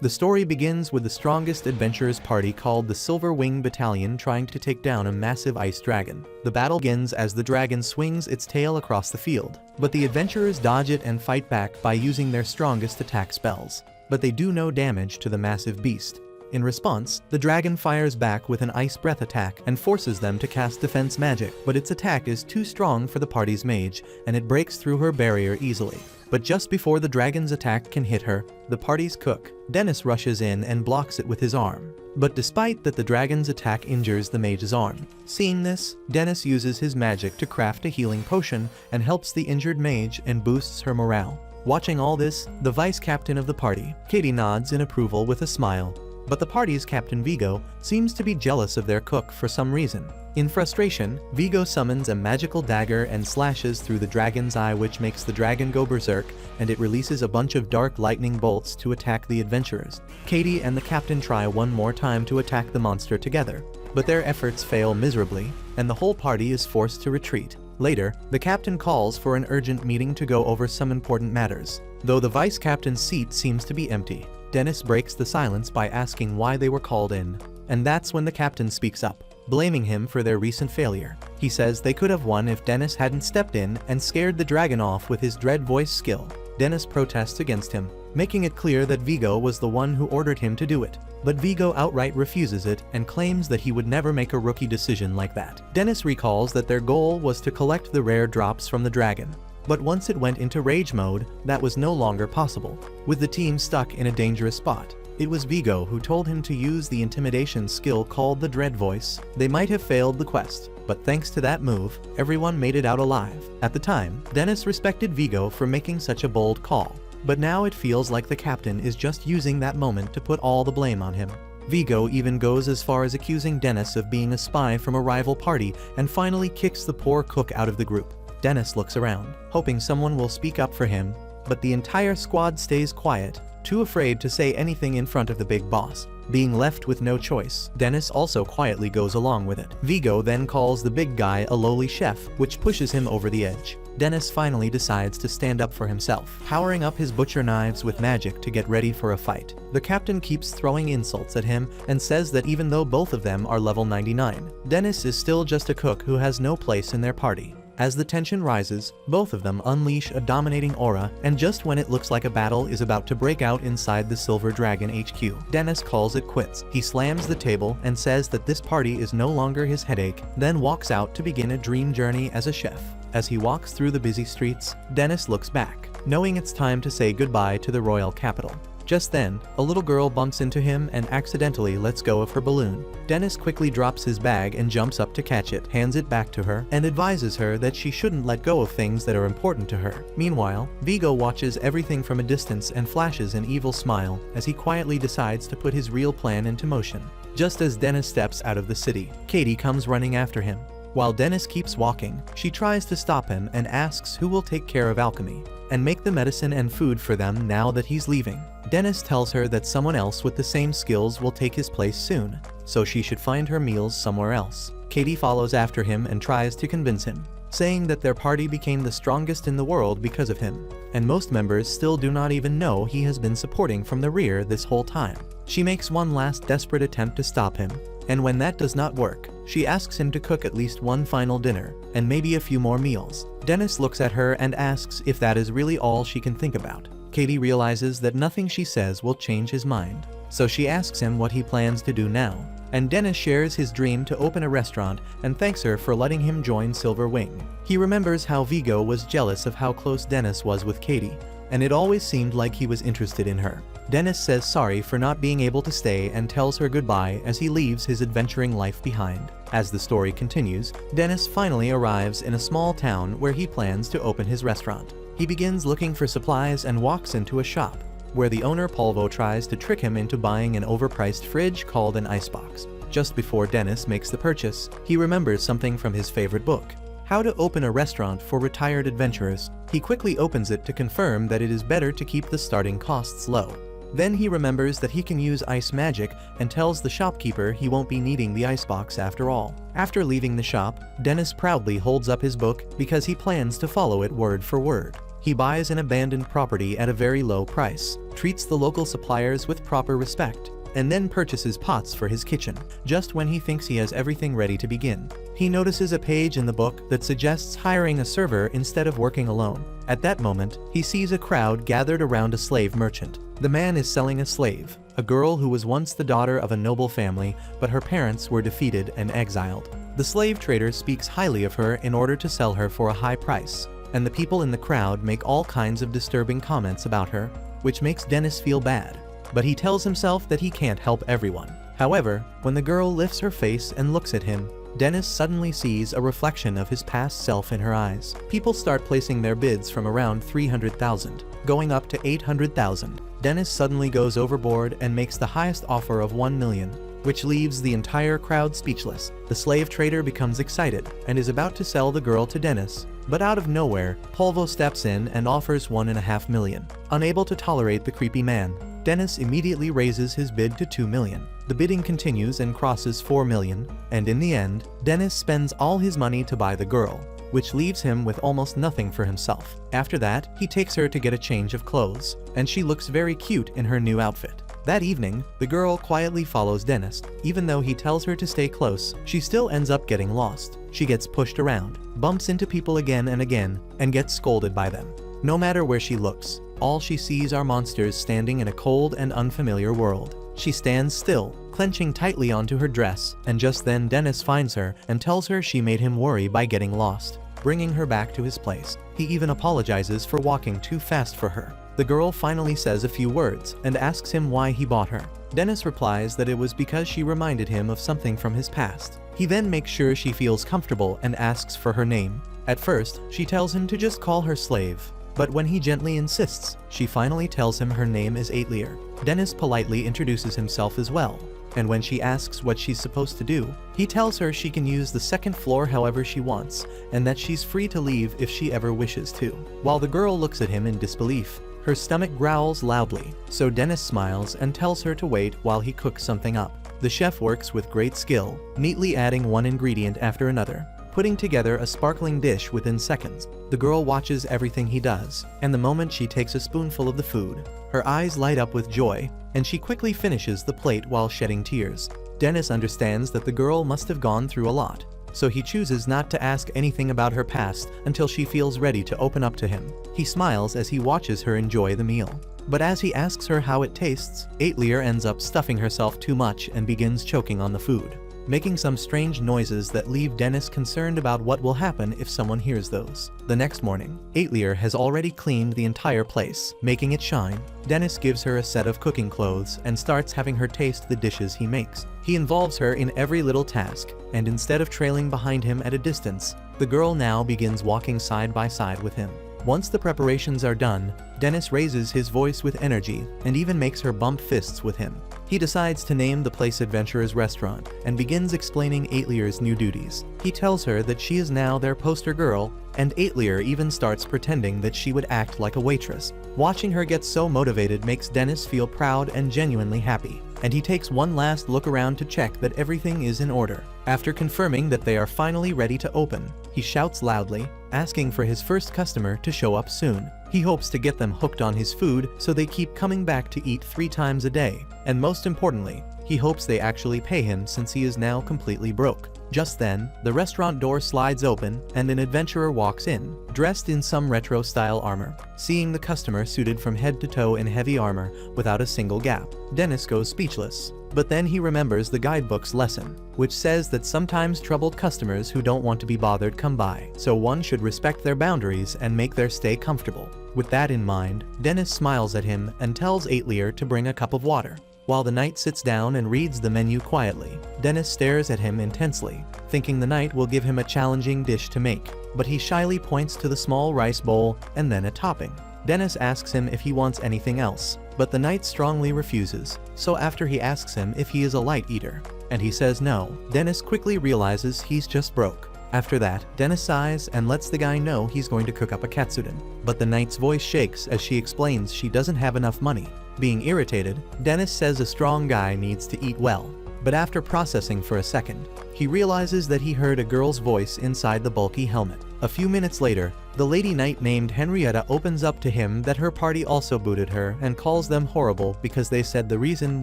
The story begins with the strongest adventurers party called the Silver Wing Battalion trying to take down a massive ice dragon. The battle begins as the dragon swings its tail across the field, but the adventurers dodge it and fight back by using their strongest attack spells. But they do no damage to the massive beast. In response, the dragon fires back with an ice breath attack and forces them to cast defense magic, but its attack is too strong for the party's mage, and it breaks through her barrier easily. But just before the dragon's attack can hit her, the party's cook, Dennis, rushes in and blocks it with his arm. But despite that, the dragon's attack injures the mage's arm. Seeing this, Dennis uses his magic to craft a healing potion and helps the injured mage and boosts her morale. Watching all this, the vice captain of the party, Katie, nods in approval with a smile. But the party's Captain Vigo seems to be jealous of their cook for some reason. In frustration, Vigo summons a magical dagger and slashes through the dragon's eye, which makes the dragon go berserk, and it releases a bunch of dark lightning bolts to attack the adventurers. Katie and the captain try one more time to attack the monster together, but their efforts fail miserably, and the whole party is forced to retreat. Later, the captain calls for an urgent meeting to go over some important matters. Though the vice captain's seat seems to be empty, Dennis breaks the silence by asking why they were called in. And that's when the captain speaks up, blaming him for their recent failure. He says they could have won if Dennis hadn't stepped in and scared the dragon off with his dread voice skill. Dennis protests against him, making it clear that Vigo was the one who ordered him to do it. But Vigo outright refuses it and claims that he would never make a rookie decision like that. Dennis recalls that their goal was to collect the rare drops from the dragon. But once it went into rage mode, that was no longer possible, with the team stuck in a dangerous spot. It was Vigo who told him to use the intimidation skill called the Dread Voice. They might have failed the quest, but thanks to that move, everyone made it out alive. At the time, Dennis respected Vigo for making such a bold call, but now it feels like the captain is just using that moment to put all the blame on him. Vigo even goes as far as accusing Dennis of being a spy from a rival party and finally kicks the poor cook out of the group. Dennis looks around, hoping someone will speak up for him, but the entire squad stays quiet, too afraid to say anything in front of the big boss. Being left with no choice, Dennis also quietly goes along with it. Vigo then calls the big guy a lowly chef, which pushes him over the edge. Dennis finally decides to stand up for himself, powering up his butcher knives with magic to get ready for a fight. The captain keeps throwing insults at him and says that even though both of them are level 99, Dennis is still just a cook who has no place in their party. As the tension rises, both of them unleash a dominating aura, and just when it looks like a battle is about to break out inside the Silver Dragon HQ, Dennis calls it quits. He slams the table and says that this party is no longer his headache, then walks out to begin a dream journey as a chef. As he walks through the busy streets, Dennis looks back, knowing it's time to say goodbye to the royal capital. Just then, a little girl bumps into him and accidentally lets go of her balloon. Dennis quickly drops his bag and jumps up to catch it, hands it back to her, and advises her that she shouldn't let go of things that are important to her. Meanwhile, Vigo watches everything from a distance and flashes an evil smile as he quietly decides to put his real plan into motion. Just as Dennis steps out of the city, Katie comes running after him. While Dennis keeps walking, she tries to stop him and asks who will take care of alchemy and make the medicine and food for them now that he's leaving. Dennis tells her that someone else with the same skills will take his place soon, so she should find her meals somewhere else. Katie follows after him and tries to convince him, saying that their party became the strongest in the world because of him, and most members still do not even know he has been supporting from the rear this whole time. She makes one last desperate attempt to stop him, and when that does not work, she asks him to cook at least one final dinner, and maybe a few more meals. Dennis looks at her and asks if that is really all she can think about. Katie realizes that nothing she says will change his mind, so she asks him what he plans to do now. And Dennis shares his dream to open a restaurant and thanks her for letting him join Silver Wing. He remembers how Vigo was jealous of how close Dennis was with Katie, and it always seemed like he was interested in her. Dennis says sorry for not being able to stay and tells her goodbye as he leaves his adventuring life behind. As the story continues, Dennis finally arrives in a small town where he plans to open his restaurant. He begins looking for supplies and walks into a shop, where the owner Polvo tries to trick him into buying an overpriced fridge called an icebox. Just before Dennis makes the purchase, he remembers something from his favorite book, How to Open a Restaurant for Retired Adventurers. He quickly opens it to confirm that it is better to keep the starting costs low. Then he remembers that he can use ice magic and tells the shopkeeper he won't be needing the icebox after all. After leaving the shop, Dennis proudly holds up his book because he plans to follow it word for word. He buys an abandoned property at a very low price, treats the local suppliers with proper respect, and then purchases pots for his kitchen. Just when he thinks he has everything ready to begin, he notices a page in the book that suggests hiring a server instead of working alone. At that moment, he sees a crowd gathered around a slave merchant. The man is selling a slave, a girl who was once the daughter of a noble family, but her parents were defeated and exiled. The slave trader speaks highly of her in order to sell her for a high price, and the people in the crowd make all kinds of disturbing comments about her, which makes Dennis feel bad. But he tells himself that he can't help everyone. However, when the girl lifts her face and looks at him, Dennis suddenly sees a reflection of his past self in her eyes. People start placing their bids from around 300,000, going up to 800,000. Dennis suddenly goes overboard and makes the highest offer of 1 million, which leaves the entire crowd speechless. The slave trader becomes excited and is about to sell the girl to Dennis, but out of nowhere, Polvo steps in and offers 1.5 million. Unable to tolerate the creepy man, Dennis immediately raises his bid to 2 million. The bidding continues and crosses 4 million, and in the end, Dennis spends all his money to buy the girl, which leaves him with almost nothing for himself. After that, he takes her to get a change of clothes, and she looks very cute in her new outfit. That evening, the girl quietly follows Dennis. Even though he tells her to stay close, she still ends up getting lost. She gets pushed around, bumps into people again and again, and gets scolded by them. No matter where she looks, all she sees are monsters standing in a cold and unfamiliar world. She stands still, clenching tightly onto her dress, and just then Dennis finds her and tells her she made him worry by getting lost, bringing her back to his place. He even apologizes for walking too fast for her. The girl finally says a few words and asks him why he bought her. Dennis replies that it was because she reminded him of something from his past. He then makes sure she feels comfortable and asks for her name. At first, she tells him to just call her slave, but when he gently insists, she finally tells him her name is Aitlier. Dennis politely introduces himself as well, and when she asks what she's supposed to do, he tells her she can use the second floor however she wants, and that she's free to leave if she ever wishes to. While the girl looks at him in disbelief, her stomach growls loudly, so Dennis smiles and tells her to wait while he cooks something up. The chef works with great skill, neatly adding one ingredient after another, putting together a sparkling dish within seconds. The girl watches everything he does, and the moment she takes a spoonful of the food, her eyes light up with joy, and she quickly finishes the plate while shedding tears. Dennis understands that the girl must have gone through a lot, so he chooses not to ask anything about her past until she feels ready to open up to him. He smiles as he watches her enjoy the meal. But as he asks her how it tastes, Aitlier ends up stuffing herself too much and begins choking on the food, making some strange noises that leave Dennis concerned about what will happen if someone hears those. The next morning, Aitlier has already cleaned the entire place, making it shine. Dennis gives her a set of cooking clothes and starts having her taste the dishes he makes. He involves her in every little task, and instead of trailing behind him at a distance, the girl now begins walking side by side with him. Once the preparations are done, Dennis raises his voice with energy and even makes her bump fists with him. He decides to name the place Adventurer's Restaurant and begins explaining Aitlier's new duties. He tells her that she is now their poster girl, and Aitlier even starts pretending that she would act like a waitress. Watching her get so motivated makes Dennis feel proud and genuinely happy, and he takes one last look around to check that everything is in order. After confirming that they are finally ready to open, he shouts loudly, asking for his first customer to show up soon. He hopes to get them hooked on his food so they keep coming back to eat 3 times a day, and most importantly, he hopes they actually pay him since he is now completely broke. Just then, the restaurant door slides open and an adventurer walks in, dressed in some retro-style armor. Seeing the customer suited from head to toe in heavy armor without a single gap, Dennis goes speechless. But then he remembers the guidebook's lesson, which says that sometimes troubled customers who don't want to be bothered come by, so one should respect their boundaries and make their stay comfortable. With that in mind, Dennis smiles at him and tells Aitlier to bring a cup of water. While the knight sits down and reads the menu quietly, Dennis stares at him intensely, thinking the knight will give him a challenging dish to make, but he shyly points to the small rice bowl and then a topping. Dennis asks him if he wants anything else, but the knight strongly refuses, so after he asks him if he is a light eater, and he says no, Dennis quickly realizes he's just broke. After that, Dennis sighs and lets the guy know he's going to cook up a katsudon, but the knight's voice shakes as she explains she doesn't have enough money. Being irritated, Dennis says a strong guy needs to eat well, but after processing for a second, he realizes that he heard a girl's voice inside the bulky helmet. A few minutes later, the lady knight named Henrietta opens up to him that her party also booted her and calls them horrible because they said the reason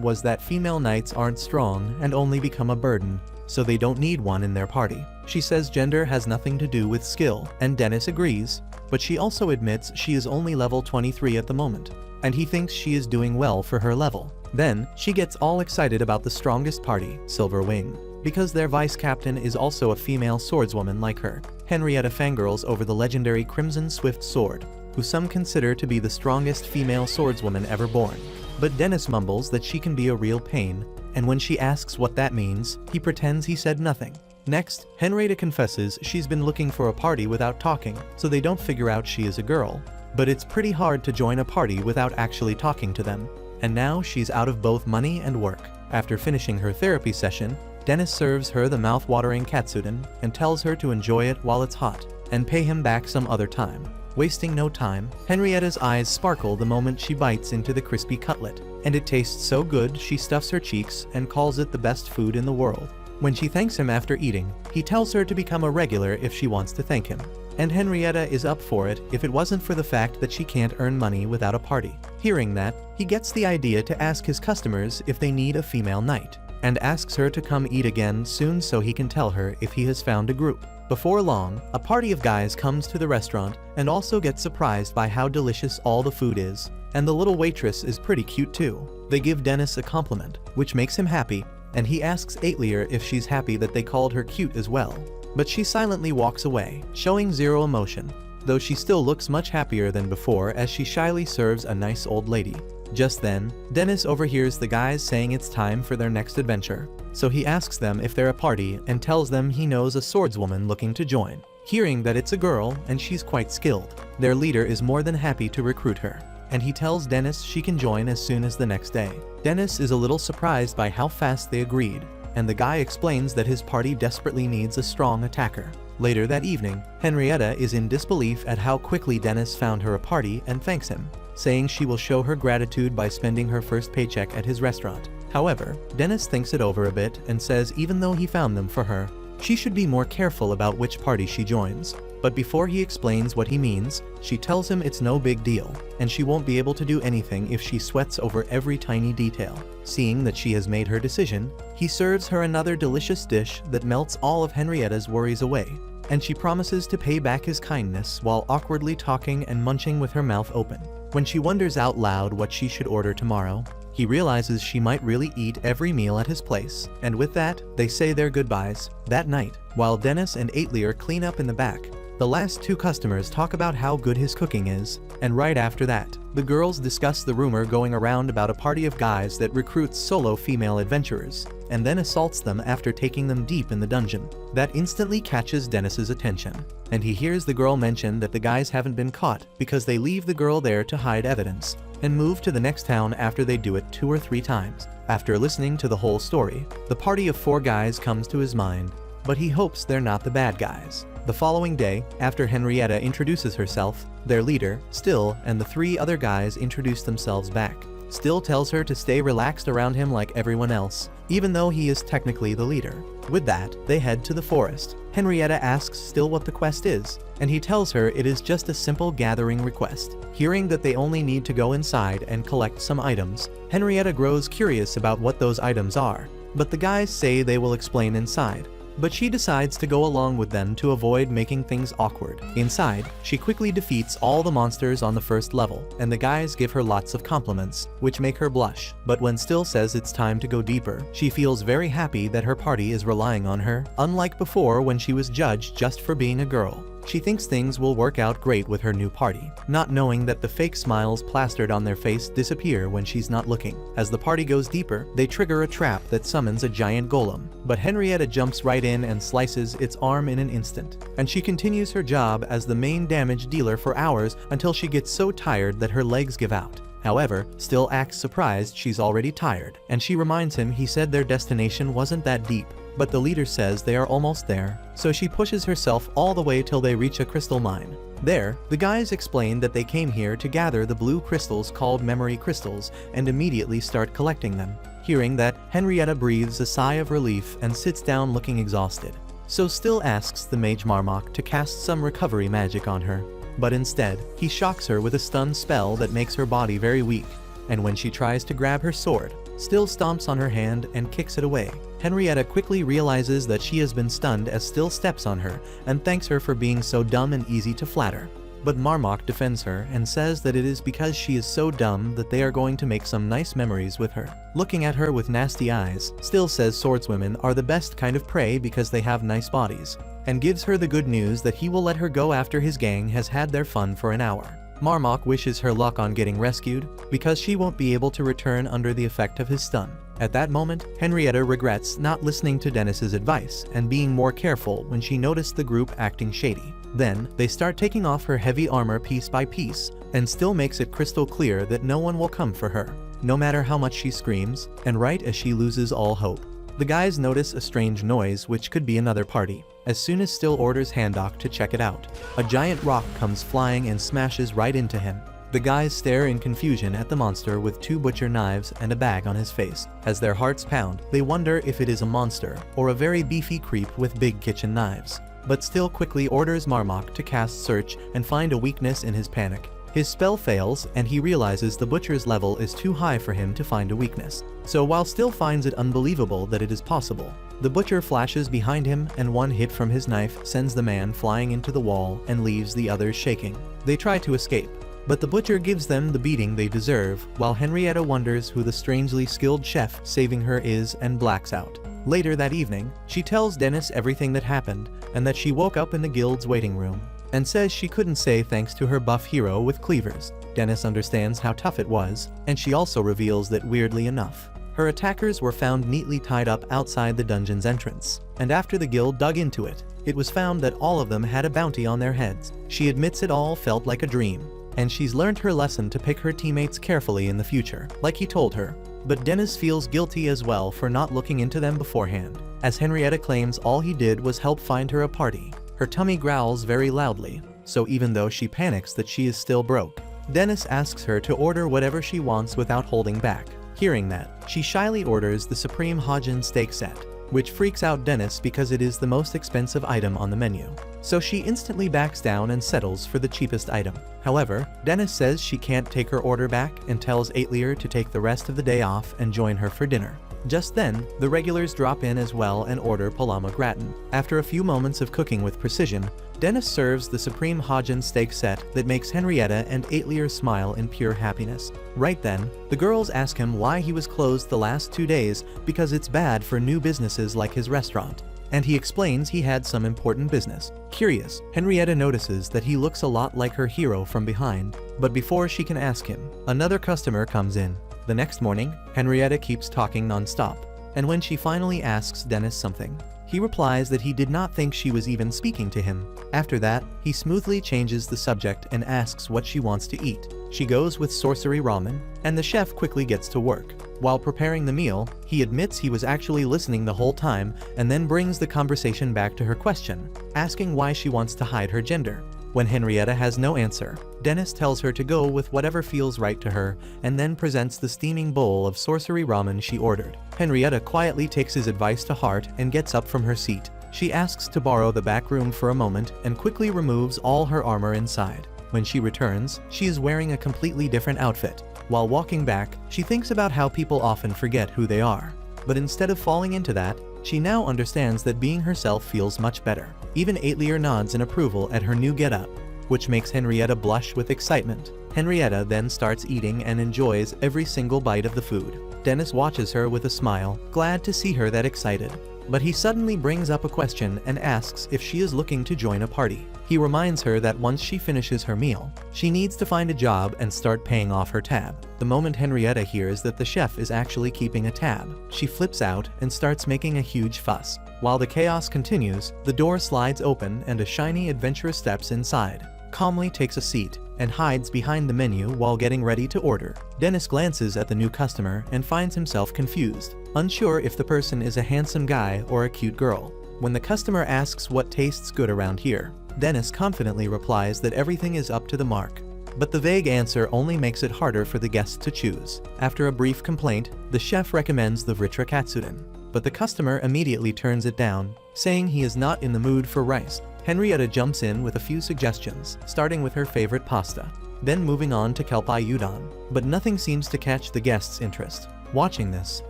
was that female knights aren't strong and only become a burden, so they don't need one in their party. She says gender has nothing to do with skill, and Dennis agrees, but she also admits she is only level 23 at the moment, and he thinks she is doing well for her level. Then, she gets all excited about the strongest party, Silver Wing, because their vice captain is also a female swordswoman like her. Henrietta fangirls over the legendary Crimson Swift Sword, who some consider to be the strongest female swordswoman ever born. But Dennis mumbles that she can be a real pain, and when she asks what that means, he pretends he said nothing. Next, Henrietta confesses she's been looking for a party without talking, so they don't figure out she is a girl. But it's pretty hard to join a party without actually talking to them. And now she's out of both money and work. After finishing her therapy session, Dennis serves her the mouth-watering katsudon and tells her to enjoy it while it's hot, and pay him back some other time. Wasting no time, Henrietta's eyes sparkle the moment she bites into the crispy cutlet, and it tastes so good she stuffs her cheeks and calls it the best food in the world. When she thanks him after eating, he tells her to become a regular if she wants to thank him. And Henrietta is up for it if it wasn't for the fact that she can't earn money without a party. Hearing that, he gets the idea to ask his customers if they need a female knight, and asks her to come eat again soon so he can tell her if he has found a group. Before long, a party of guys comes to the restaurant and also gets surprised by how delicious all the food is, and the little waitress is pretty cute too. They give Dennis a compliment, which makes him happy, and he asks Aetlier if she's happy that they called her cute as well. But she silently walks away, showing zero emotion, though she still looks much happier than before as she shyly serves a nice old lady. Just then, Dennis overhears the guys saying it's time for their next adventure, so he asks them if they're a party and tells them he knows a swordswoman looking to join. Hearing that it's a girl and she's quite skilled, their leader is more than happy to recruit her, and he tells Dennis she can join as soon as the next day. Dennis is a little surprised by how fast they agreed, and the guy explains that his party desperately needs a strong attacker. Later that evening, Henrietta is in disbelief at how quickly Dennis found her a party and thanks him, saying she will show her gratitude by spending her first paycheck at his restaurant. However, Dennis thinks it over a bit and says even though he found them for her, she should be more careful about which party she joins. But before he explains what he means, she tells him it's no big deal, and she won't be able to do anything if she sweats over every tiny detail. Seeing that she has made her decision, he serves her another delicious dish that melts all of Henrietta's worries away, and she promises to pay back his kindness while awkwardly talking and munching with her mouth open. When she wonders out loud what she should order tomorrow, he realizes she might really eat every meal at his place, and with that, they say their goodbyes. That night, while Dennis and Aetlier clean up in the back, the last two customers talk about how good his cooking is, and right after that, the girls discuss the rumor going around about a party of guys that recruits solo female adventurers, and then assaults them after taking them deep in the dungeon. That instantly catches Dennis's attention, and he hears the girl mention that the guys haven't been caught because they leave the girl there to hide evidence, and move to the next town after they do it 2 or 3 times. After listening to the whole story, the party of 4 guys comes to his mind, but he hopes they're not the bad guys. The following day, after Henrietta introduces herself, their leader, Still, and the 3 other guys introduce themselves back. Still tells her to stay relaxed around him like everyone else, even though he is technically the leader. With that, they head to the forest. Henrietta asks Still what the quest is, and he tells her it is just a simple gathering request. Hearing that they only need to go inside and collect some items, Henrietta grows curious about what those items are, but the guys say they will explain inside. But she decides to go along with them to avoid making things awkward. Inside, she quickly defeats all the monsters on the first level, and the guys give her lots of compliments, which make her blush. But when Still says it's time to go deeper, she feels very happy that her party is relying on her, unlike before when she was judged just for being a girl. She thinks things will work out great with her new party, not knowing that the fake smiles plastered on their face disappear when she's not looking. As the party goes deeper, they trigger a trap that summons a giant golem, but Henrietta jumps right in and slices its arm in an instant, and she continues her job as the main damage dealer for hours until she gets so tired that her legs give out. However, Still acts surprised she's already tired, and she reminds him he said their destination wasn't that deep. But the leader says they are almost there, so she pushes herself all the way till they reach a crystal mine. There, the guys explain that they came here to gather the blue crystals called memory crystals and immediately start collecting them. Hearing that, Henrietta breathes a sigh of relief and sits down looking exhausted. So still asks the mage Marmok to cast some recovery magic on her. But instead, he shocks her with a stun spell that makes her body very weak, and when she tries to grab her sword, Still stomps on her hand and kicks it away. Henrietta quickly realizes that she has been stunned as Still steps on her and thanks her for being so dumb and easy to flatter. But Marmok defends her and says that it is because she is so dumb that they are going to make some nice memories with her. Looking at her with nasty eyes, Still says swordswomen are the best kind of prey because they have nice bodies, and gives her the good news that he will let her go after his gang has had their fun for an hour. Marmok wishes her luck on getting rescued, because she won't be able to return under the effect of his stun. At that moment, Henrietta regrets not listening to Dennis's advice and being more careful when she noticed the group acting shady. Then, they start taking off her heavy armor piece by piece, and Still makes it crystal clear that no one will come for her, no matter how much she screams, and right as she loses all hope. The guys notice a strange noise which could be another party. As soon as Still orders Handok to check it out, a giant rock comes flying and smashes right into him. The guys stare in confusion at the monster with two butcher knives and a bag on his face. As their hearts pound, they wonder if it is a monster or a very beefy creep with big kitchen knives. But Still quickly orders Marmok to cast Search and find a weakness in his panic. His spell fails and he realizes the butcher's level is too high for him to find a weakness. So while Still finds it unbelievable that it is possible, the butcher flashes behind him and one hit from his knife sends the man flying into the wall and leaves the others shaking. They try to escape, but the butcher gives them the beating they deserve, while Henrietta wonders who the strangely skilled chef saving her is and blacks out. Later that evening, she tells Dennis everything that happened and that she woke up in the guild's waiting room, and says she couldn't say thanks to her buff hero with cleavers. Dennis understands how tough it was, and she also reveals that weirdly enough, her attackers were found neatly tied up outside the dungeon's entrance, and after the guild dug into it, it was found that all of them had a bounty on their heads. She admits it all felt like a dream, and she's learned her lesson to pick her teammates carefully in the future, like he told her. But Dennis feels guilty as well for not looking into them beforehand, as Henrietta claims all he did was help find her a party. Her tummy growls very loudly, so even though she panics that she is still broke, Dennis asks her to order whatever she wants without holding back. Hearing that, she shyly orders the Supreme Hajin steak set, which freaks out Dennis because it is the most expensive item on the menu. So she instantly backs down and settles for the cheapest item. However, Dennis says she can't take her order back and tells Aetlier to take the rest of the day off and join her for dinner. Just then, the regulars drop in as well and order Palama gratin. After a few moments of cooking with precision, Dennis serves the Supreme Hajin steak set that makes Henrietta and Aetlier smile in pure happiness. Right then, the girls ask him why he was closed the last 2 days because it's bad for new businesses like his restaurant, and he explains he had some important business. Curious, Henrietta notices that he looks a lot like her hero from behind, but before she can ask him, another customer comes in. The next morning, Henrietta keeps talking non-stop, and when she finally asks Dennis something, he replies that he did not think she was even speaking to him. After that, he smoothly changes the subject and asks what she wants to eat. She goes with sorcery ramen, and the chef quickly gets to work. While preparing the meal, he admits he was actually listening the whole time and then brings the conversation back to her question, asking why she wants to hide her gender. When Henrietta has no answer, Dennis tells her to go with whatever feels right to her and then presents the steaming bowl of sorcery ramen she ordered. Henrietta quietly takes his advice to heart and gets up from her seat. She asks to borrow the back room for a moment and quickly removes all her armor inside. When she returns, she is wearing a completely different outfit. While walking back, she thinks about how people often forget who they are. But instead of falling into that, she now understands that being herself feels much better. Even Aetlier nods in approval at her new getup, which makes Henrietta blush with excitement. Henrietta then starts eating and enjoys every single bite of the food. Dennis watches her with a smile, glad to see her that excited. But he suddenly brings up a question and asks if she is looking to join a party. He reminds her that once she finishes her meal, she needs to find a job and start paying off her tab. The moment Henrietta hears that the chef is actually keeping a tab, she flips out and starts making a huge fuss. While the chaos continues, the door slides open and a shiny adventurer steps inside, calmly takes a seat, and hides behind the menu while getting ready to order. Dennis glances at the new customer and finds himself confused, unsure if the person is a handsome guy or a cute girl. When the customer asks what tastes good around here, Dennis confidently replies that everything is up to the mark. But the vague answer only makes it harder for the guests to choose. After a brief complaint, the chef recommends the vritra katsudon, but the customer immediately turns it down, saying he is not in the mood for rice. Henrietta jumps in with a few suggestions, starting with her favorite pasta, then moving on to kelpai udon, but nothing seems to catch the guests' interest. Watching this,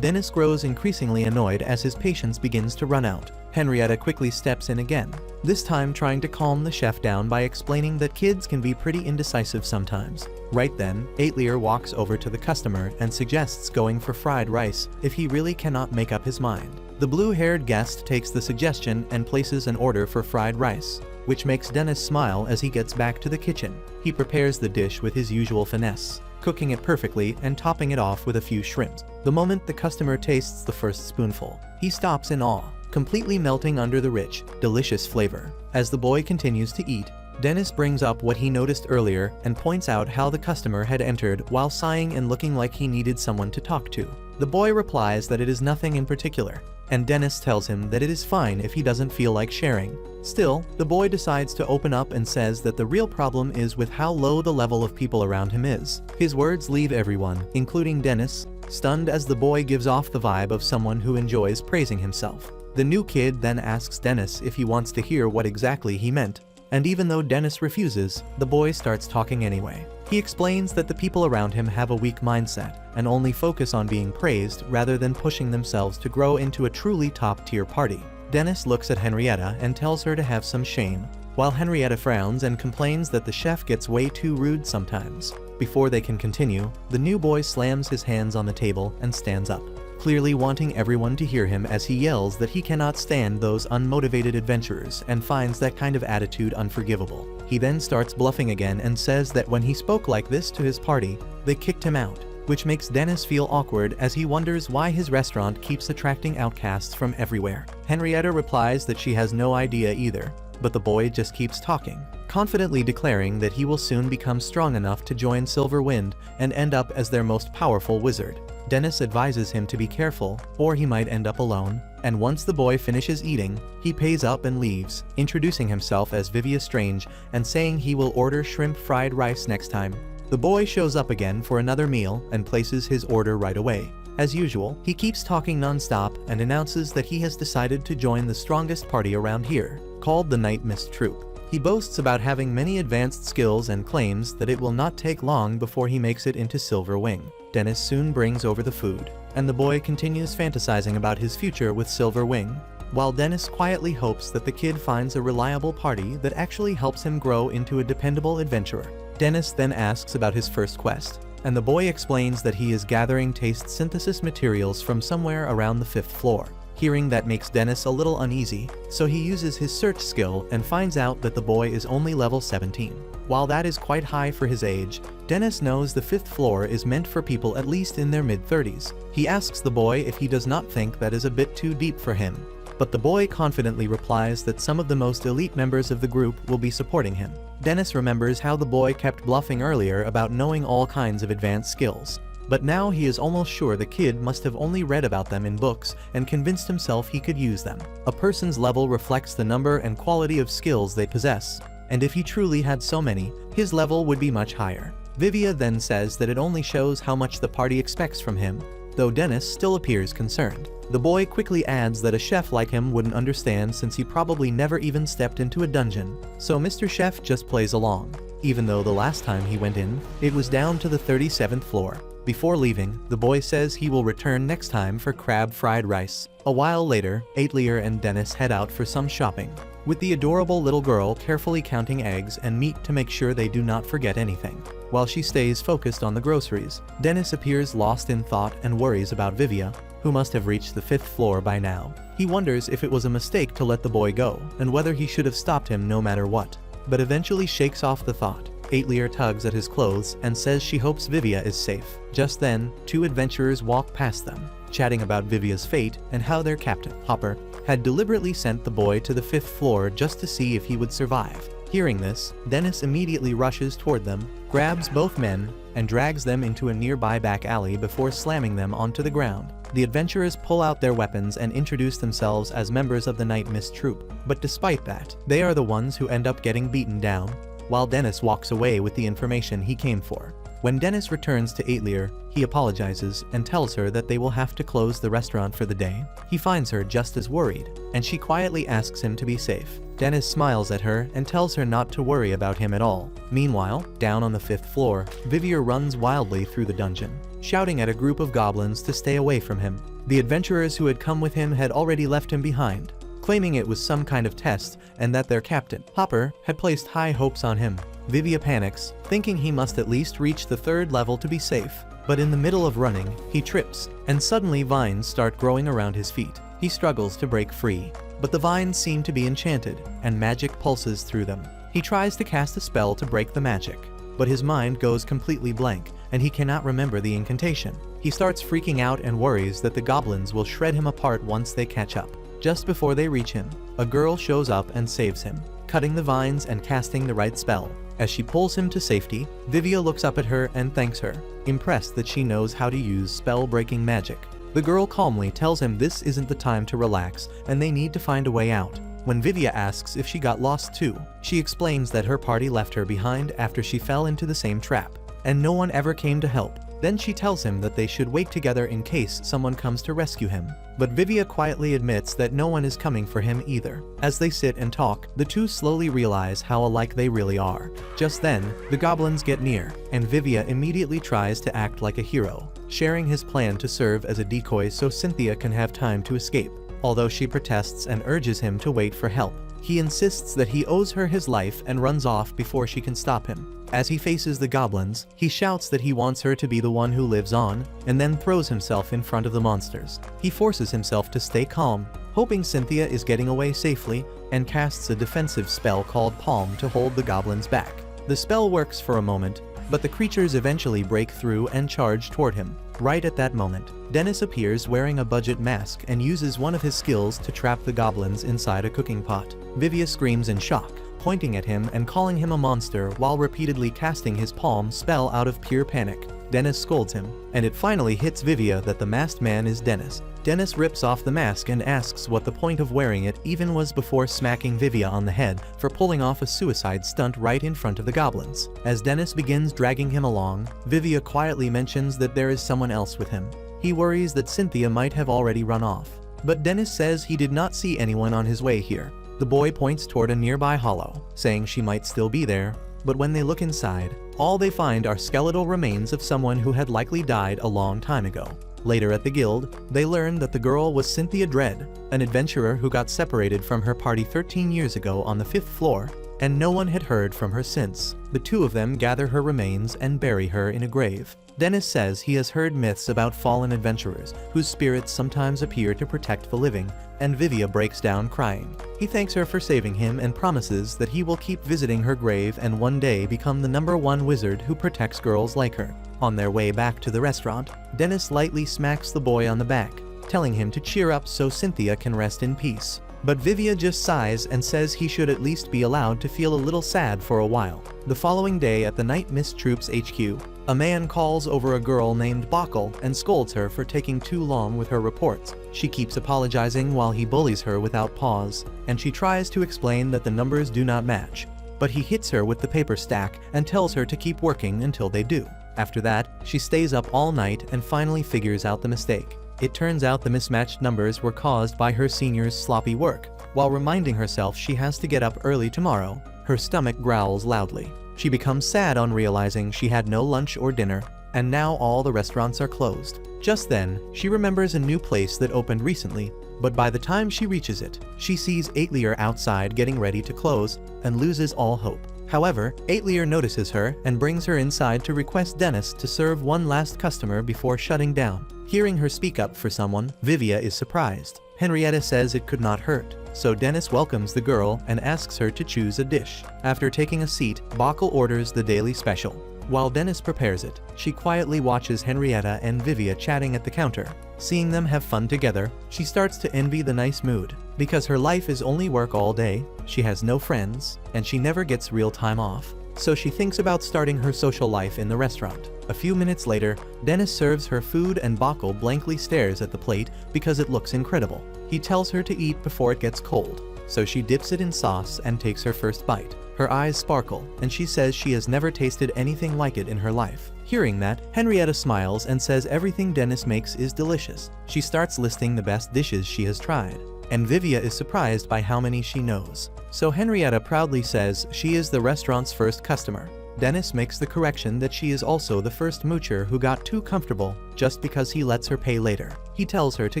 Dennis grows increasingly annoyed as his patience begins to run out. Henrietta quickly steps in again, this time trying to calm the chef down by explaining that kids can be pretty indecisive sometimes. Right then, Aitlier walks over to the customer and suggests going for fried rice if he really cannot make up his mind. The blue-haired guest takes the suggestion and places an order for fried rice, which makes Dennis smile as he gets back to the kitchen. He prepares the dish with his usual finesse, cooking it perfectly and topping it off with a few shrimps. The moment the customer tastes the first spoonful, he stops in awe, completely melting under the rich, delicious flavor. As the boy continues to eat, Dennis brings up what he noticed earlier and points out how the customer had entered while sighing and looking like he needed someone to talk to. The boy replies that it is nothing in particular, and Dennis tells him that it is fine if he doesn't feel like sharing. Still, the boy decides to open up and says that the real problem is with how low the level of people around him is. His words leave everyone, including Dennis, stunned as the boy gives off the vibe of someone who enjoys praising himself. The new kid then asks Dennis if he wants to hear what exactly he meant, and even though Dennis refuses, the boy starts talking anyway. He explains that the people around him have a weak mindset and only focus on being praised rather than pushing themselves to grow into a truly top-tier party. Dennis looks at Henrietta and tells her to have some shame, while Henrietta frowns and complains that the chef gets way too rude sometimes. Before they can continue, the new boy slams his hands on the table and stands up, clearly wanting everyone to hear him as he yells that he cannot stand those unmotivated adventurers and finds that kind of attitude unforgivable. He then starts bluffing again and says that when he spoke like this to his party, they kicked him out, which makes Dennis feel awkward as he wonders why his restaurant keeps attracting outcasts from everywhere. Henrietta replies that she has no idea either, but the boy just keeps talking, confidently declaring that he will soon become strong enough to join Silver Wind and end up as their most powerful wizard. Dennis advises him to be careful, or he might end up alone, and once the boy finishes eating, he pays up and leaves, introducing himself as Vivia Strange and saying he will order shrimp fried rice next time. The boy shows up again for another meal and places his order right away. As usual, he keeps talking non-stop and announces that he has decided to join the strongest party around here, called the Night Mist Troop. He boasts about having many advanced skills and claims that it will not take long before he makes it into Silver Wing. Dennis soon brings over the food, and the boy continues fantasizing about his future with Silver Wing, while Dennis quietly hopes that the kid finds a reliable party that actually helps him grow into a dependable adventurer. Dennis then asks about his first quest, and the boy explains that he is gathering taste synthesis materials from somewhere around the 5th floor. Hearing that makes Dennis a little uneasy, so he uses his search skill and finds out that the boy is only level 17. While that is quite high for his age, Dennis knows the 5th floor is meant for people at least in their mid-30s. He asks the boy if he does not think that is a bit too deep for him, but the boy confidently replies that some of the most elite members of the group will be supporting him. Dennis remembers how the boy kept bluffing earlier about knowing all kinds of advanced skills, but now he is almost sure the kid must have only read about them in books and convinced himself he could use them. A person's level reflects the number and quality of skills they possess, and if he truly had so many, his level would be much higher. Vivia then says that it only shows how much the party expects from him, though Dennis still appears concerned. The boy quickly adds that a chef like him wouldn't understand since he probably never even stepped into a dungeon, so Mr. Chef just plays along, even though the last time he went in, it was down to the 37th floor. Before leaving, the boy says he will return next time for crab fried rice. A while later, Aitlier and Dennis head out for some shopping, with the adorable little girl carefully counting eggs and meat to make sure they do not forget anything. While she stays focused on the groceries, Dennis appears lost in thought and worries about Vivia, who must have reached the 5th floor by now. He wonders if it was a mistake to let the boy go, and whether he should have stopped him no matter what, but eventually shakes off the thought. Aitlier tugs at his clothes and says she hopes Vivia is safe. Just then, 2 adventurers walk past them, chatting about Vivia's fate and how their captain, Hopper, had deliberately sent the boy to the 5th floor just to see if he would survive. Hearing this, Dennis immediately rushes toward them, grabs both men, and drags them into a nearby back alley before slamming them onto the ground. The adventurers pull out their weapons and introduce themselves as members of the Night Mist Troop, but despite that, they are the ones who end up getting beaten down. while Dennis walks away with the information he came for. When Dennis returns to Aetlier, he apologizes and tells her that they will have to close the restaurant for the day. He finds her just as worried, and she quietly asks him to be safe. Dennis smiles at her and tells her not to worry about him at all. Meanwhile, down on the 5th floor, Vivier runs wildly through the dungeon, shouting at a group of goblins to stay away from him. The adventurers who had come with him had already left him behind, claiming it was some kind of test and that their captain, Hopper, had placed high hopes on him. Vivier panics, thinking he must at least reach the 3rd level to be safe. But in the middle of running, he trips, and suddenly vines start growing around his feet. He struggles to break free, but the vines seem to be enchanted, and magic pulses through them. He tries to cast a spell to break the magic, but his mind goes completely blank, and he cannot remember the incantation. He starts freaking out and worries that the goblins will shred him apart once they catch up. Just before they reach him, a girl shows up and saves him, cutting the vines and casting the right spell. As she pulls him to safety, Vivier looks up at her and thanks her, impressed that she knows how to use spell-breaking magic. The girl calmly tells him this isn't the time to relax and they need to find a way out. When Vivier asks if she got lost too, she explains that her party left her behind after she fell into the same trap, and no one ever came to help. Then she tells him that they should wait together in case someone comes to rescue him. But Vivier quietly admits that no one is coming for him either. As they sit and talk, the two slowly realize how alike they really are. Just then, the goblins get near, and Vivier immediately tries to act like a hero, sharing his plan to serve as a decoy so Cynthia can have time to escape. Although she protests and urges him to wait for help, he insists that he owes her his life and runs off before she can stop him. As he faces the goblins, he shouts that he wants her to be the one who lives on, and then throws himself in front of the monsters. He forces himself to stay calm, hoping Cynthia is getting away safely, and casts a defensive spell called Palm to hold the goblins back. The spell works for a moment, but the creatures eventually break through and charge toward him. Right at that moment, Dennis appears wearing a budget mask and uses one of his skills to trap the goblins inside a cooking pot. Vivier screams in shock, pointing at him and calling him a monster while repeatedly casting his palm spell out of pure panic. Dennis scolds him, and it finally hits Vivier that the masked man is Dennis. Dennis rips off the mask and asks what the point of wearing it even was before smacking Vivier on the head for pulling off a suicide stunt right in front of the goblins. As Dennis begins dragging him along, Vivier quietly mentions that there is someone else with him. He worries that Cynthia might have already run off, but Dennis says he did not see anyone on his way here. The boy points toward a nearby hollow, saying she might still be there, but when they look inside, all they find are skeletal remains of someone who had likely died a long time ago. Later at the guild, they learn that the girl was Cynthia Dredd, an adventurer who got separated from her party 13 years ago on the 5th floor, and no one had heard from her since. The two of them gather her remains and bury her in a grave. Dennis says he has heard myths about fallen adventurers, whose spirits sometimes appear to protect the living, and Vivier breaks down crying. He thanks her for saving him and promises that he will keep visiting her grave and one day become the #1 wizard who protects girls like her. On their way back to the restaurant, Dennis lightly smacks the boy on the back, telling him to cheer up so Cynthia can rest in peace. But Vivier just sighs and says he should at least be allowed to feel a little sad for a while. The following day at the Night Mist Troops HQ, a man calls over a girl named Bockel and scolds her for taking too long with her reports. She keeps apologizing while he bullies her without pause, and she tries to explain that the numbers do not match. But he hits her with the paper stack and tells her to keep working until they do. After that, she stays up all night and finally figures out the mistake. It turns out the mismatched numbers were caused by her senior's sloppy work. While reminding herself she has to get up early tomorrow, her stomach growls loudly. She becomes sad on realizing she had no lunch or dinner, and now all the restaurants are closed. Just then, she remembers a new place that opened recently, but by the time she reaches it, she sees Aetlier outside getting ready to close and loses all hope. However, Aetlier notices her and brings her inside to request Dennis to serve one last customer before shutting down. Hearing her speak up for someone, Vivier is surprised. Henrietta says it could not hurt, so Dennis welcomes the girl and asks her to choose a dish. After taking a seat, Bockel orders the daily special. While Dennis prepares it, she quietly watches Henrietta and Vivier chatting at the counter. Seeing them have fun together, she starts to envy the nice mood. Because her life is only work all day, she has no friends, and she never gets real time off. So she thinks about starting her social life in the restaurant. A few minutes later, Dennis serves her food and Bockel blankly stares at the plate because it looks incredible. He tells her to eat before it gets cold. so she dips it in sauce and takes her first bite. Her eyes sparkle, and she says she has never tasted anything like it in her life. Hearing that, Henrietta smiles and says everything Dennis makes is delicious. She starts listing the best dishes she has tried, and Vivia is surprised by how many she knows. So Henrietta proudly says she is the restaurant's first customer. Dennis makes the correction that she is also the first moocher who got too comfortable just because he lets her pay later. He tells her to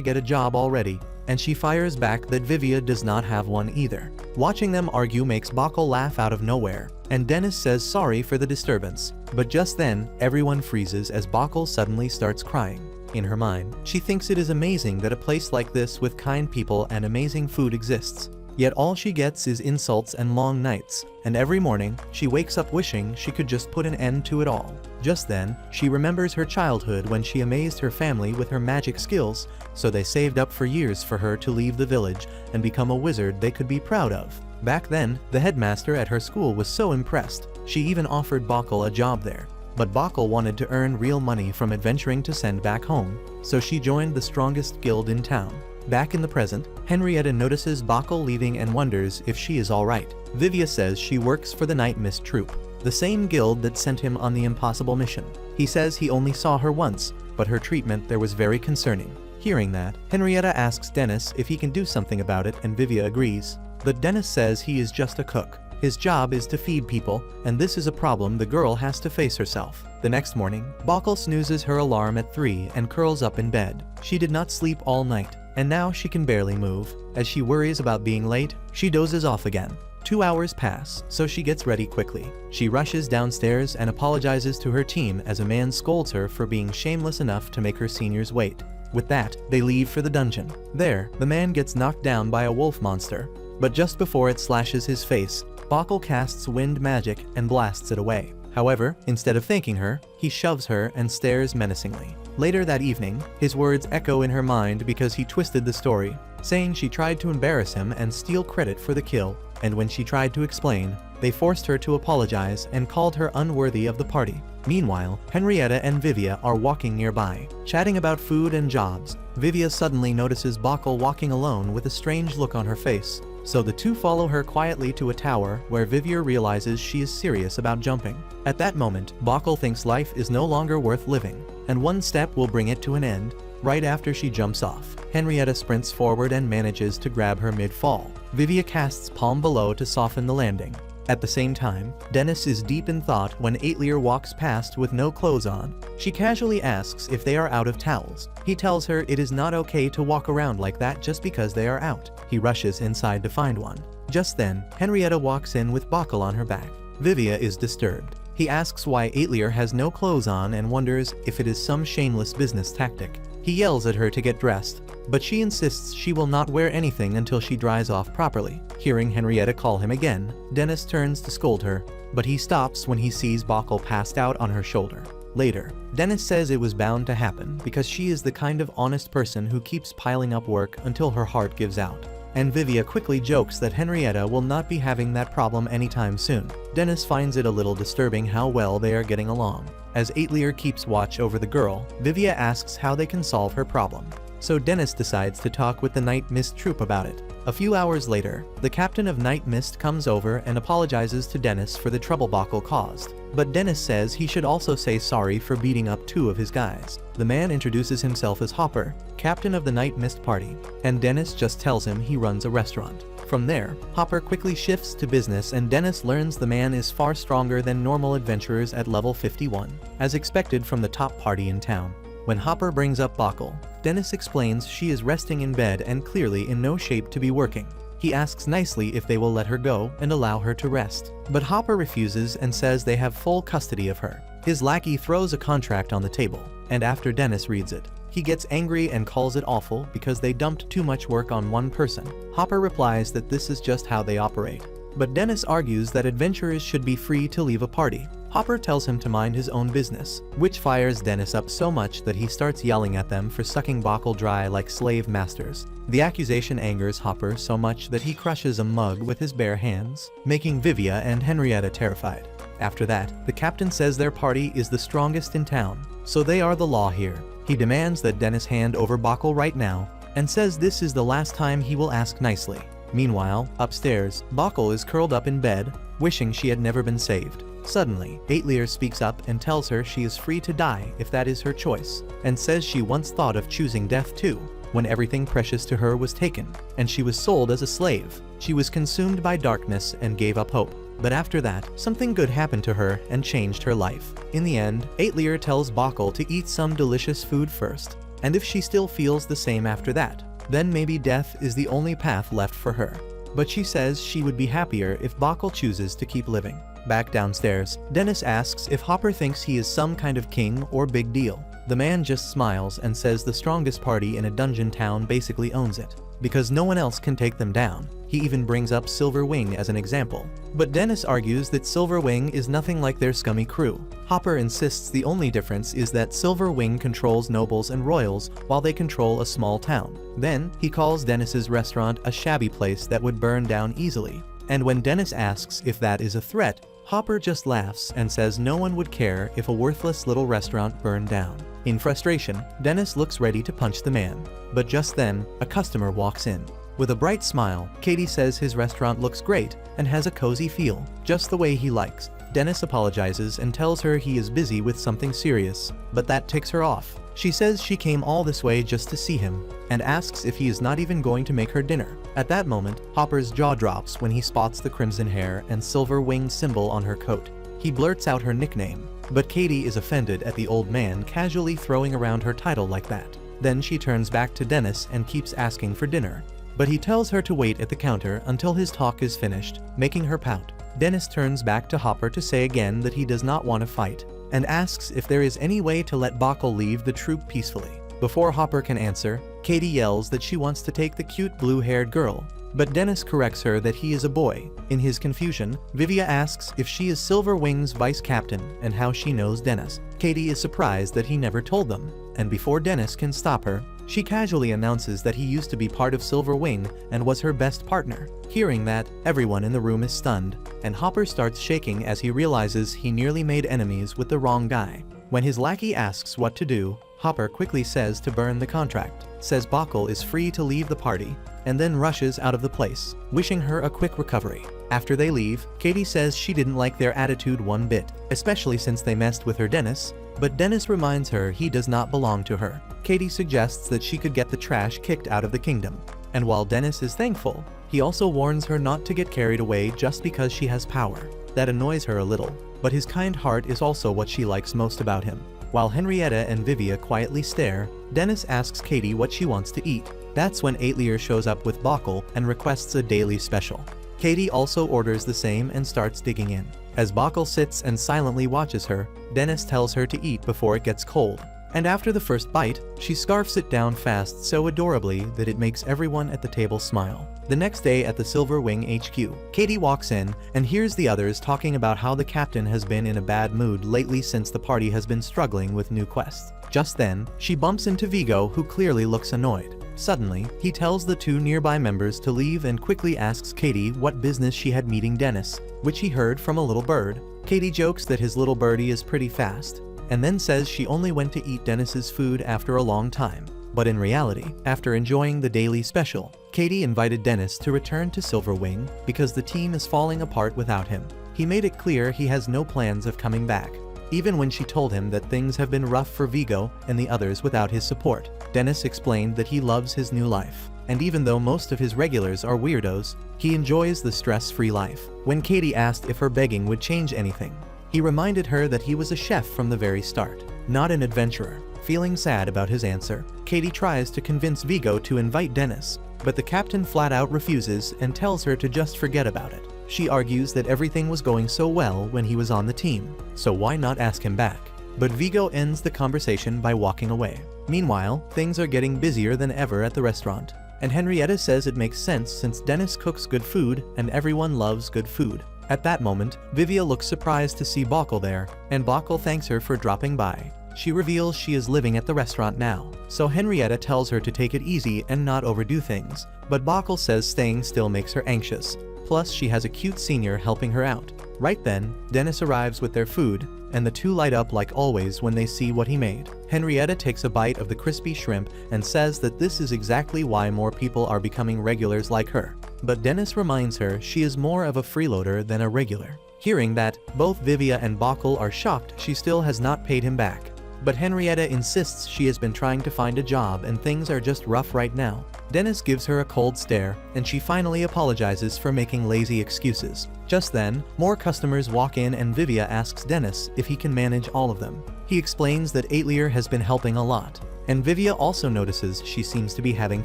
get a job already, and she fires back that Vivia does not have one either. Watching them argue makes Bacall laugh out of nowhere, and Dennis says sorry for the disturbance. But just then, everyone freezes as Bacall suddenly starts crying. In her mind, she thinks it is amazing that a place like this with kind people and amazing food exists. Yet all she gets is insults and long nights, and every morning, she wakes up wishing she could just put an end to it all. Just then, she remembers her childhood when she amazed her family with her magic skills, so they saved up for years for her to leave the village and become a wizard they could be proud of. Back then, the headmaster at her school was so impressed, she even offered Bacall a job there. But Bacall wanted to earn real money from adventuring to send back home, so she joined the strongest guild in town. Back in the present, Henrietta notices Bacall leaving and wonders if she is alright. Vivia says she works for the Night Mist Troop, the same guild that sent him on the impossible mission. He says he only saw her once, but her treatment there was very concerning. Hearing that, Henrietta asks Dennis if he can do something about it, and Vivia agrees. But Dennis says he is just a cook. His job is to feed people, and this is a problem the girl has to face herself. The next morning, Bacall snoozes her alarm at 3 and curls up in bed. She did not sleep all night, and now she can barely move. As she worries about being late, she dozes off again. 2 hours pass, so she gets ready quickly. She rushes downstairs and apologizes to her team as a man scolds her for being shameless enough to make her seniors wait. With that, they leave for the dungeon. There, the man gets knocked down by a wolf monster, but just before it slashes his face, Bacall casts wind magic and blasts it away. However, instead of thanking her, he shoves her and stares menacingly. Later that evening, his words echo in her mind because he twisted the story, saying she tried to embarrass him and steal credit for the kill, and when she tried to explain, they forced her to apologize and called her unworthy of the party. Meanwhile, Henrietta and Vivia are walking nearby, chatting about food and jobs. Vivia suddenly notices Bacall walking alone with a strange look on her face, so the two follow her quietly to a tower where Vivia realizes she is serious about jumping. At that moment, Bacall thinks life is no longer worth living, and one step will bring it to an end. Right after she jumps off, Henrietta sprints forward and manages to grab her mid-fall. Vivia casts palm below to soften the landing. At the same time, Dennis is deep in thought when Aetlier walks past with no clothes on. She casually asks if they are out of towels. He tells her it is not okay to walk around like that just because they are out. He rushes inside to find one. Just then, Henrietta walks in with Bacall on her back. Vivia is disturbed. He asks why Aetlier has no clothes on and wonders if it is some shameless business tactic. He yells at her to get dressed, but she insists she will not wear anything until she dries off properly. Hearing Henrietta call him again, Dennis turns to scold her, but he stops when he sees Bacall passed out on her shoulder. Later, Dennis says it was bound to happen because she is the kind of honest person who keeps piling up work until her heart gives out. And Vivia quickly jokes that Henrietta will not be having that problem anytime soon. Dennis finds it a little disturbing how well they are getting along. As Aetlier keeps watch over the girl, Vivia asks how they can solve her problem. So Dennis decides to talk with the Night Mist Troop about it. A few hours later, the captain of Night Mist comes over and apologizes to Dennis for the trouble Bacall caused. But Dennis says he should also say sorry for beating up 2 of his guys. The man introduces himself as Hopper, captain of the Night Mist party, and Dennis just tells him he runs a restaurant. From there, Hopper quickly shifts to business and Dennis learns the man is far stronger than normal adventurers at level 51, as expected from the top party in town. When Hopper brings up Bacall, Dennis explains she is resting in bed and clearly in no shape to be working. He asks nicely if they will let her go and allow her to rest. But Hopper refuses and says they have full custody of her. His lackey throws a contract on the table, and after Dennis reads it, he gets angry and calls it awful because they dumped too much work on one person. Hopper replies that this is just how they operate. But Dennis argues that adventurers should be free to leave a party. Hopper tells him to mind his own business, which fires Dennis up so much that he starts yelling at them for sucking Bacall dry like slave masters. The accusation angers Hopper so much that he crushes a mug with his bare hands, making Vivia and Henrietta terrified. After that, the captain says their party is the strongest in town, so they are the law here. He demands that Dennis hand over Bacall right now, and says this is the last time he will ask nicely. Meanwhile, upstairs, Bokkel is curled up in bed, wishing she had never been saved. Suddenly, Aetlir speaks up and tells her she is free to die if that is her choice, and says she once thought of choosing death too, when everything precious to her was taken, and she was sold as a slave. She was consumed by darkness and gave up hope. But after that, something good happened to her and changed her life. In the end, Aetlir tells Bokkel to eat some delicious food first, and if she still feels the same after that, then maybe death is the only path left for her. But she says she would be happier if Bokkel chooses to keep living. Back downstairs, Dennis asks if Hopper thinks he is some kind of king or big deal. The man just smiles and says the strongest party in a dungeon town basically owns it, because no one else can take them down. He even brings up Silver Wing as an example. But Dennis argues that Silver Wing is nothing like their scummy crew. Hopper insists the only difference is that Silver Wing controls nobles and royals while they control a small town. Then, he calls Dennis's restaurant a shabby place that would burn down easily. And when Dennis asks if that is a threat, Hopper just laughs and says no one would care if a worthless little restaurant burned down. In frustration, Dennis looks ready to punch the man. But just then, a customer walks in. With a bright smile, Katie says his restaurant looks great and has a cozy feel, just the way he likes. Dennis apologizes and tells her he is busy with something serious, but that ticks her off. She says she came all this way just to see him, and asks if he is not even going to make her dinner. At that moment, Hopper's jaw drops when he spots the crimson hair and silver wing symbol on her coat. He blurts out her nickname, but Katie is offended at the old man casually throwing around her title like that. Then she turns back to Dennis and keeps asking for dinner. But he tells her to wait at the counter until his talk is finished, making her pout. Dennis turns back to Hopper to say again that he does not want to fight, and asks if there is any way to let Bokkel leave the troop peacefully. Before Hopper can answer, Katie yells that she wants to take the cute blue-haired girl, but Dennis corrects her that he is a boy. In his confusion, Vivia asks if she is Silver Wing's vice captain and how she knows Dennis. Katie is surprised that he never told them, and before Dennis can stop her, she casually announces that he used to be part of Silver Wing and was her best partner. Hearing that, everyone in the room is stunned, and Hopper starts shaking as he realizes he nearly made enemies with the wrong guy. When his lackey asks what to do, Hopper quickly says to burn the contract, says Bokkel is free to leave the party, and then rushes out of the place, wishing her a quick recovery. After they leave, Katie says she didn't like their attitude one bit, especially since they messed with her Dennis, but Dennis reminds her he does not belong to her. Katie suggests that she could get the trash kicked out of the kingdom, and while Dennis is thankful, he also warns her not to get carried away just because she has power. That annoys her a little, but his kind heart is also what she likes most about him. While Henrietta and Vivia quietly stare, Dennis asks Katie what she wants to eat. That's when Aetlir shows up with Bokkel and requests a daily special. Katie also orders the same and starts digging in. As Bokkel sits and silently watches her, Dennis tells her to eat before it gets cold. And after the first bite, she scarfs it down fast so adorably that it makes everyone at the table smile. The next day at the Silver Wing HQ, Katie walks in and hears the others talking about how the captain has been in a bad mood lately since the party has been struggling with new quests. Just then, she bumps into Vigo, who clearly looks annoyed. Suddenly, he tells the two nearby members to leave and quickly asks Katie what business she had meeting Dennis, which he heard from a little bird. Katie jokes that his little birdie is pretty fast, and then says she only went to eat Dennis's food after a long time. But in reality, after enjoying the daily special, Katie invited Dennis to return to Silver Wing because the team is falling apart without him. He made it clear he has no plans of coming back, even when she told him that things have been rough for Vigo and the others without his support. Dennis explained that he loves his new life, and even though most of his regulars are weirdos, he enjoys the stress-free life. When Katie asked if her begging would change anything, he reminded her that he was a chef from the very start, not an adventurer. Feeling sad about his answer, Katie tries to convince Vigo to invite Dennis, but the captain flat out refuses and tells her to just forget about it. She argues that everything was going so well when he was on the team, so why not ask him back? But Vigo ends the conversation by walking away. Meanwhile, things are getting busier than ever at the restaurant, and Henrietta says it makes sense since Dennis cooks good food and everyone loves good food. At that moment, Vivia looks surprised to see Bokkel there, and Bokkel thanks her for dropping by. She reveals she is living at the restaurant now, so Henrietta tells her to take it easy and not overdo things, but Bokkel says staying still makes her anxious. Plus, she has a cute senior helping her out. Right then, Dennis arrives with their food, and the two light up like always when they see what he made. Henrietta takes a bite of the crispy shrimp and says that this is exactly why more people are becoming regulars like her. But Dennis reminds her she is more of a freeloader than a regular. Hearing that, both Vivia and Bockel are shocked she still has not paid him back. But Henrietta insists she has been trying to find a job and things are just rough right now. Dennis gives her a cold stare, and she finally apologizes for making lazy excuses. Just then, more customers walk in and Vivia asks Dennis if he can manage all of them. He explains that Aetlier has been helping a lot, and Vivia also notices she seems to be having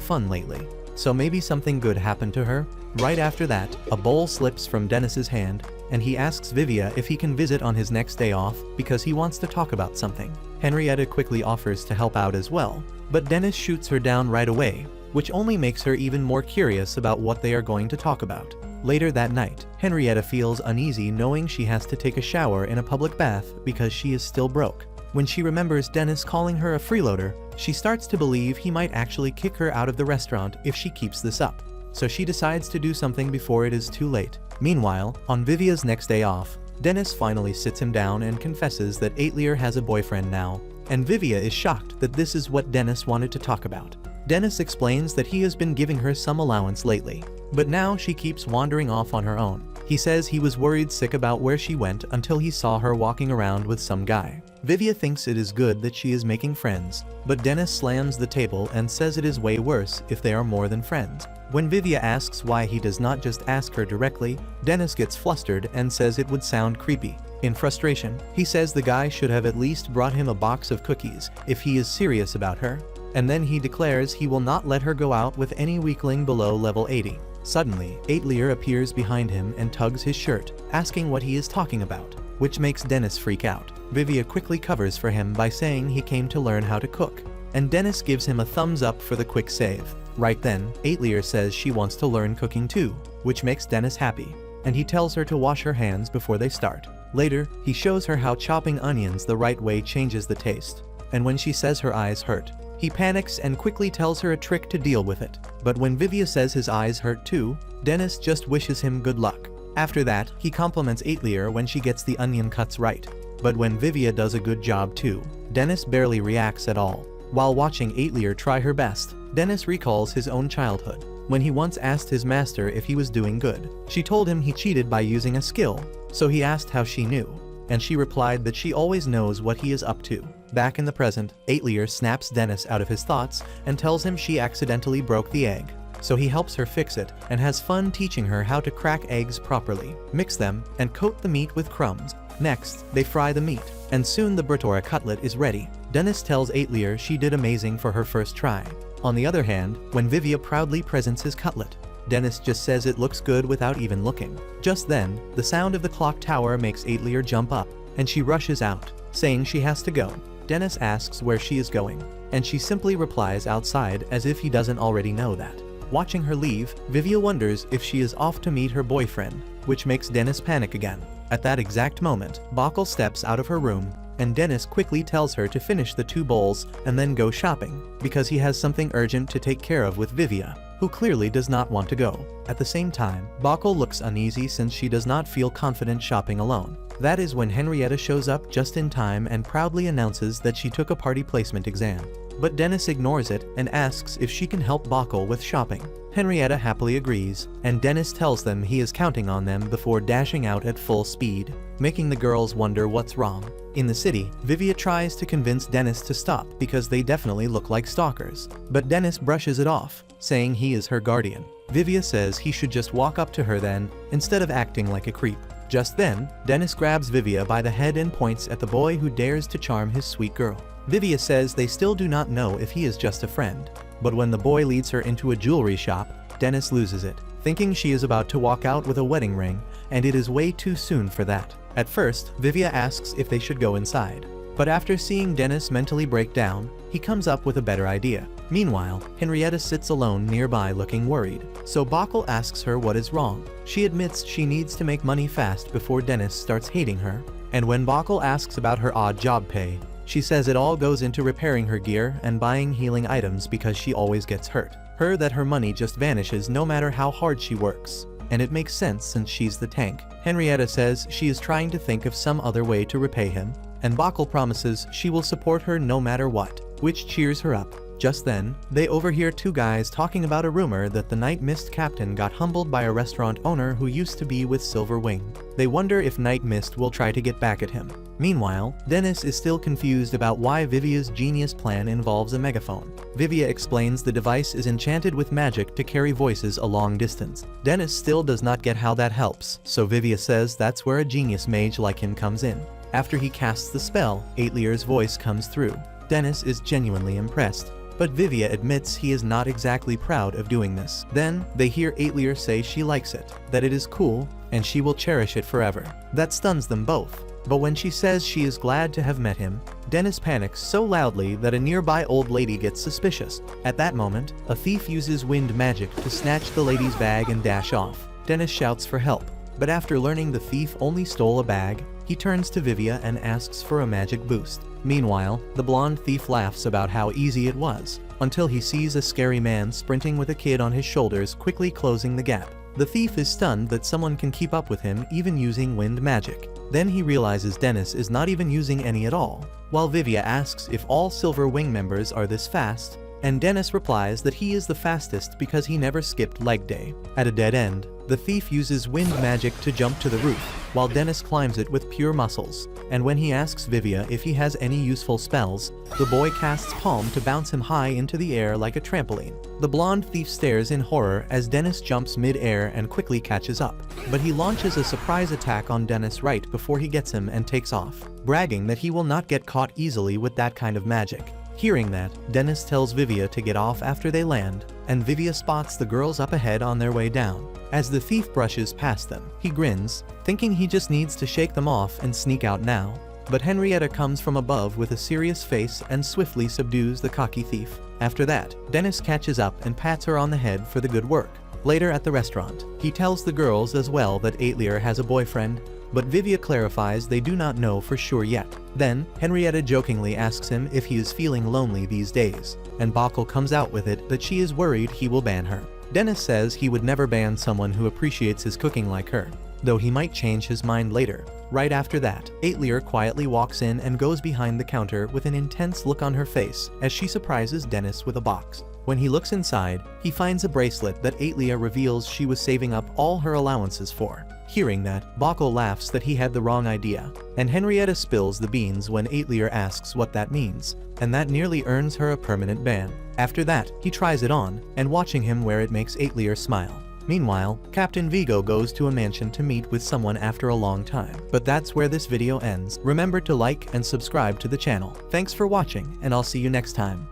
fun lately. So maybe something good happened to her? Right after that, a bowl slips from Dennis's hand, and he asks Vivia if he can visit on his next day off because he wants to talk about something. Henrietta quickly offers to help out as well, but Dennis shoots her down right away, which only makes her even more curious about what they are going to talk about. Later that night, Henrietta feels uneasy knowing she has to take a shower in a public bath because she is still broke. When she remembers Dennis calling her a freeloader, she starts to believe he might actually kick her out of the restaurant if she keeps this up. So she decides to do something before it is too late. Meanwhile, on Vivia's next day off, Dennis finally sits him down and confesses that Aetlier has a boyfriend now, and Vivia is shocked that this is what Dennis wanted to talk about. Dennis explains that he has been giving her some allowance lately, but now she keeps wandering off on her own. He says he was worried sick about where she went until he saw her walking around with some guy. Vivia thinks it is good that she is making friends, but Dennis slams the table and says it is way worse if they are more than friends. When Vivia asks why he does not just ask her directly, Dennis gets flustered and says it would sound creepy. In frustration, he says the guy should have at least brought him a box of cookies if he is serious about her, and then he declares he will not let her go out with any weakling below level 80. Suddenly, Aetlier appears behind him and tugs his shirt, asking what he is talking about, which makes Dennis freak out. Vivia quickly covers for him by saying he came to learn how to cook, and Dennis gives him a thumbs up for the quick save. Right then, Aetlier says she wants to learn cooking too, which makes Dennis happy, and he tells her to wash her hands before they start. Later, he shows her how chopping onions the right way changes the taste, and when she says her eyes hurt, he panics and quickly tells her a trick to deal with it. But when Vivia says his eyes hurt too, Dennis just wishes him good luck. After that, he compliments Aetlier when she gets the onion cuts right. But when Vivia does a good job too, Dennis barely reacts at all. While watching Aetlier try her best, Dennis recalls his own childhood, when he once asked his master if he was doing good. She told him he cheated by using a skill, so he asked how she knew, and she replied that she always knows what he is up to. Back in the present, Aetlier snaps Dennis out of his thoughts and tells him she accidentally broke the egg. So he helps her fix it and has fun teaching her how to crack eggs properly, mix them, and coat the meat with crumbs. Next, they fry the meat, and soon the Bertora cutlet is ready. Dennis tells Aetlier she did amazing for her first try. On the other hand, when Vivia proudly presents his cutlet, Dennis just says it looks good without even looking. Just then, the sound of the clock tower makes Aetlier jump up, and she rushes out, saying she has to go. Dennis asks where she is going, and she simply replies outside as if he doesn't already know that. Watching her leave, Vivia wonders if she is off to meet her boyfriend, which makes Dennis panic again. At that exact moment, Bockel steps out of her room, and Dennis quickly tells her to finish the 2 bowls and then go shopping, because he has something urgent to take care of with Vivia, who clearly does not want to go. At the same time, Bockel looks uneasy since she does not feel confident shopping alone. That is when Henrietta shows up just in time and proudly announces that she took a party placement exam. But Dennis ignores it and asks if she can help Bockel with shopping. Henrietta happily agrees, and Dennis tells them he is counting on them before dashing out at full speed, making the girls wonder what's wrong. In the city, Vivia tries to convince Dennis to stop because they definitely look like stalkers, but Dennis brushes it off, saying he is her guardian. Vivia says he should just walk up to her then, instead of acting like a creep. Just then, Dennis grabs Vivia by the head and points at the boy who dares to charm his sweet girl. Vivia says they still do not know if he is just a friend, but when the boy leads her into a jewelry shop, Dennis loses it, thinking she is about to walk out with a wedding ring, and it is way too soon for that. At first, Vivia asks if they should go inside, but after seeing Dennis mentally break down, he comes up with a better idea. Meanwhile, Henrietta sits alone nearby looking worried, so Bockel asks her what is wrong. She admits she needs to make money fast before Dennis starts hating her, and when Bockel asks about her odd job pay, she says it all goes into repairing her gear and buying healing items because she always gets hurt. That her money just vanishes no matter how hard she works. and it makes sense since she's the tank. Henrietta says she is trying to think of some other way to repay him, and Bacall promises she will support her no matter what, which cheers her up. Just then, they overhear two guys talking about a rumor that the Night Mist captain got humbled by a restaurant owner who used to be with Silver Wing. They wonder if Night Mist will try to get back at him. Meanwhile, Dennis is still confused about why Vivia's genius plan involves a megaphone. Vivia explains the device is enchanted with magic to carry voices a long distance. Dennis still does not get how that helps, so Vivia says that's where a genius mage like him comes in. After he casts the spell, Aetler's voice comes through. Dennis is genuinely impressed, but Vivia admits he is not exactly proud of doing this. Then, they hear Aetler say she likes it, that it is cool, and she will cherish it forever. That stuns them both. But when she says she is glad to have met him, Dennis panics so loudly that a nearby old lady gets suspicious. At that moment, a thief uses wind magic to snatch the lady's bag and dash off. Dennis shouts for help, but after learning the thief only stole a bag, he turns to Vivia and asks for a magic boost. Meanwhile, the blonde thief laughs about how easy it was, until he sees a scary man sprinting with a kid on his shoulders quickly closing the gap. The thief is stunned that someone can keep up with him even using wind magic. Then he realizes Dennis is not even using any at all, while Vivia asks if all Silver Wing members are this fast, and Dennis replies that he is the fastest because he never skipped leg day. At a dead end, the thief uses wind magic to jump to the roof, while Dennis climbs it with pure muscles, and when he asks Vivia if he has any useful spells, the boy casts Palm to bounce him high into the air like a trampoline. The blonde thief stares in horror as Dennis jumps mid-air and quickly catches up, but he launches a surprise attack on Dennis right before he gets him and takes off, bragging that he will not get caught easily with that kind of magic. Hearing that, Dennis tells Vivia to get off after they land, and Vivia spots the girls up ahead on their way down. As the thief brushes past them, he grins, thinking he just needs to shake them off and sneak out now. But Henrietta comes from above with a serious face and swiftly subdues the cocky thief. After that, Dennis catches up and pats her on the head for the good work. Later at the restaurant, he tells the girls as well that Aetler has a boyfriend, but Vivia clarifies they do not know for sure yet. Then, Henrietta jokingly asks him if he is feeling lonely these days, and Bacall comes out with it that she is worried he will ban her. Dennis says he would never ban someone who appreciates his cooking like her, though he might change his mind later. Right after that, Aetler quietly walks in and goes behind the counter with an intense look on her face as she surprises Dennis with a box. When he looks inside, he finds a bracelet that Aetler reveals she was saving up all her allowances for. Hearing that, Bacall laughs that he had the wrong idea, and Henrietta spills the beans when Aetler asks what that means, and that nearly earns her a permanent ban. After that, he tries it on, and watching him wear it makes Aetler smile. Meanwhile, Captain Vigo goes to a mansion to meet with someone after a long time. But that's where this video ends. Remember to like and subscribe to the channel. Thanks for watching, and I'll see you next time.